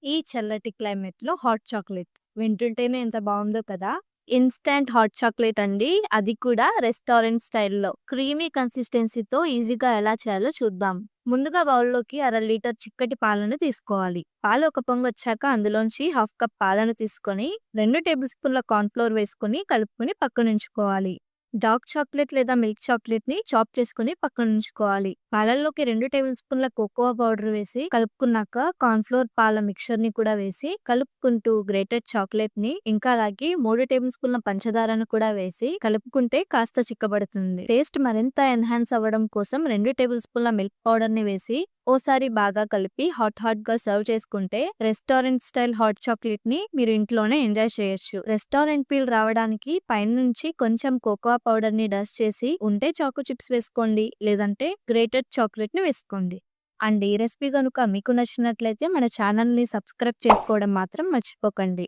ఈ చల్లటి క్లైమేట్‌లో hot chocolate వింటుంటేనే ఎంత బావుందో కదా! ఇన్‌స్టాంట్ హాట్ చాక్లేట్ అండి. అది కూడా రెస్టారెంట్ స్టైల్‌లో. క్రీమీ కన్సిస్టెన్సీతో ఈజీగా ఎలా చేయాలో చూద్దాం. ముందుగా బౌల్‌లోకి అర లీటర్ చిక్కటి పాలను తీసుకోవాలి. పాలు ఒక పొంగొచ్చాక అందులోంచి హాఫ్ కప్ పాలను తీసుకొని 2 టేబుల్ స్పూన్ల కార్న్ ఫ్లోర్ వేసుకొని కలుపుకొని పక్కనుంచుకోవాలి. డార్క్ చాక్లేట్ లేదా మిల్క్ చాక్లేట్‌ని చాప్ చేసుకొని పక్కనుంచుకోవాలి. పాలల్లోకి 2 టేబుల్ స్పూన్ల కోకోా పౌడర్ వేసి కలుపుకున్నాక కార్న్ ఫ్లోర్ పాల మిక్స్చర్‌ని కూడా వేసి కలుపుకుంటూ గ్రేటెడ్ చాక్లేట్‌ని ఇంకా అలాగే 3 టేబుల్ స్పూన్ల పంచదారను కూడా వేసి కలుపుకుంటే కాస్త చిక్కబడుతుంది. టేస్ట్ మరింత ఎన్హాన్స్ అవ్వడం కోసం 2 టేబుల్ స్పూన్ల మిల్క్ పౌడర్‌ని వేసి ఓసారి బాగా కలిపి హాట్‌గా సర్వ్ చేసుకుంటే రెస్టారెంట్ స్టైల్ హాట్ చాక్లేట్‌ని మీరు ఇంట్లోనే ఎంజాయ్ చేయొచ్చు. రెస్టారెంట్ ఫీల్ రావడానికి పైనుంచి కొంచెం కోకోా పౌడర్‌ని డస్ట్ చేసి ఉంటే చాకో చిప్స్ వేసుకోండి. లేదంటే గ్రేటెడ్ చాక్లేట్‌ని వేసుకోండి. అండ్ ఈ రెసిపీ గనుక మీకు నచ్చినట్లయితే మన ఛానల్‌ని సబ్స్క్రైబ్ చేసుకోవడం మాత్రం మర్చిపోకండి.